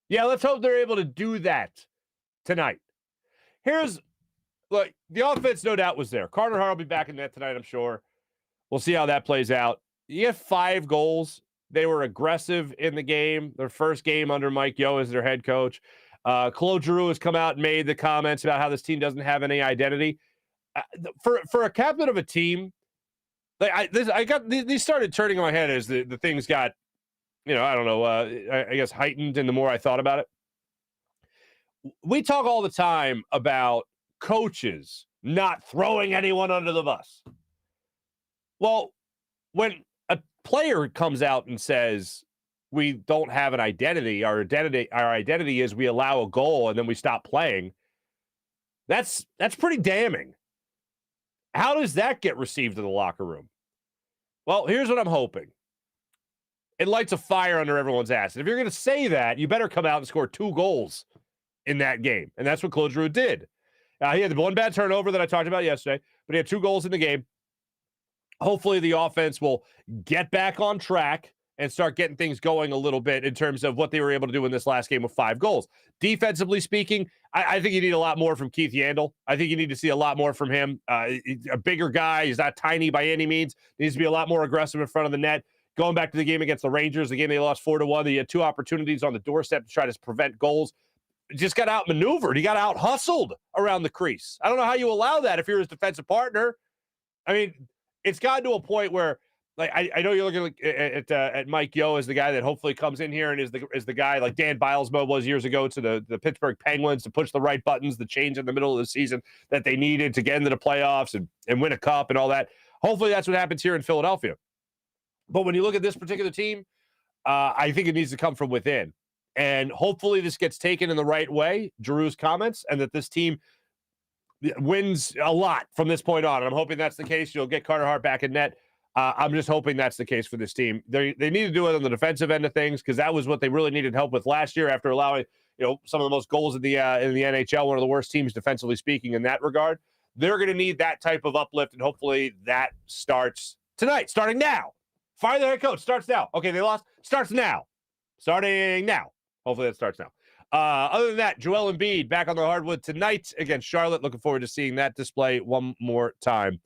Yeah, let's hope they're able to do that tonight. Look, the offense no doubt was there. Carter Hart will be back in net tonight, I'm sure. We'll see how that plays out. You have 5 goals. They were aggressive in the game. Their first game under Mike Yeo as their head coach. Claude Giroux has come out and made the comments about how this team doesn't have any identity. For a captain of a team, like these started turning in my head as the things got, I don't know, I guess heightened, and the more I thought about it. We talk all the time about coaches not throwing anyone under the bus. Well, when a player comes out and says we don't have an identity, our identity is we allow a goal and then we stop playing, that's pretty damning. How does that get received in the locker room? Well, here's what I'm hoping. It lights a fire under everyone's ass. And if you're going to say that, you better come out and score 2 goals in that game. And that's what Claude Giroux did. He had the one bad turnover that I talked about yesterday, but he had 2 goals in the game. Hopefully the offense will get back on track and start getting things going a little bit in terms of what they were able to do in this last game with 5 goals. Defensively speaking, I think you need a lot more from Keith Yandel. I think you need to see a lot more from him. He's a bigger guy. He's not tiny by any means. Needs to be a lot more aggressive in front of the net. Going back to the game against the Rangers, the game they lost 4-1, they had 2 opportunities on the doorstep to try to prevent goals. Just got outmaneuvered. He got out-hustled around the crease. I don't know how you allow that if you're his defensive partner. I mean, it's gotten to a point where, like, I know you're looking at Mike Yeo as the guy that hopefully comes in here and is the guy like Dan Bilesmo was years ago to the Pittsburgh Penguins to push the right buttons, the change in the middle of the season that they needed to get into the playoffs and win a cup and all that. Hopefully that's what happens here in Philadelphia. But when you look at this particular team, I think it needs to come from within. And hopefully this gets taken in the right way, Drew's comments, and that this team wins a lot from this point on. And I'm hoping that's the case. You'll get Carter Hart back in net. I'm just hoping that's the case for this team. They need to do it on the defensive end of things because that was what they really needed help with last year after allowing some of the most goals in the NHL, one of the worst teams defensively speaking in that regard. They're going to need that type of uplift, and hopefully that starts tonight, starting now. Fire the head coach. Starts now. Okay, they lost. Starts now. Starting now. Hopefully that starts now. Other than that, Joel Embiid back on the hardwood tonight against Charlotte. Looking forward to seeing that display one more time.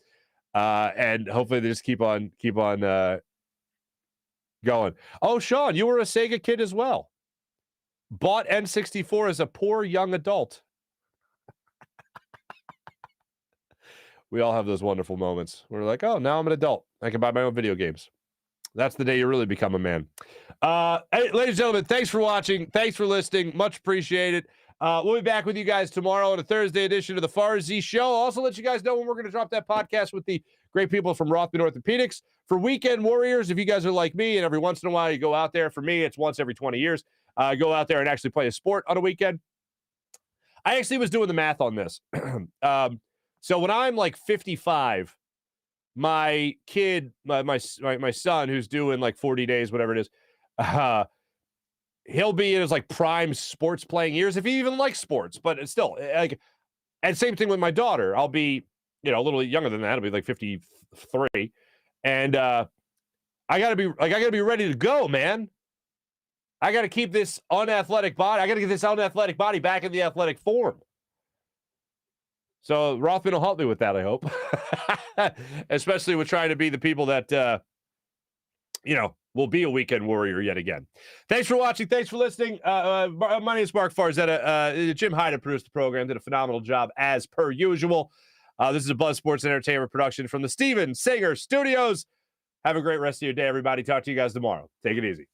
And hopefully they just keep on going. Oh, Sean, you were a Sega kid as well. Bought N64 as a poor young adult. We all have those wonderful moments. We're like, oh, now I'm an adult. I can buy my own video games. That's the day you really become a man. Hey, ladies and gentlemen, thanks for watching. Thanks for listening. Much appreciated. We'll be back with you guys tomorrow on a Thursday edition of the Farzy Show. I'll also let you guys know when we're going to drop that podcast with the great people from Rothman Orthopaedics. For Weekend Warriors, if you guys are like me and every once in a while you go out there, for me, it's once every 20 years, go out there and actually play a sport on a weekend. I actually was doing the math on this. So when I'm like 55, my kid, my son, who's doing like 40 days, whatever it is, he'll be in his like prime sports playing years if he even likes sports. But it's still like, and same thing with my daughter. I'll be, a little younger than that. I'll be like 53, and I gotta be ready to go, man. I gotta keep this unathletic body. I gotta get this unathletic body back in the athletic form. So Rothman will help me with that, I hope. Especially with trying to be the people that, will be a weekend warrior yet again. Thanks for watching. Thanks for listening. My name is Marc Farzetta. Jim Hyde produced the program, did a phenomenal job as per usual. This is a Buzz Sports Entertainment production from the Steven Singer Studios. Have a great rest of your day, everybody. Talk to you guys tomorrow. Take it easy.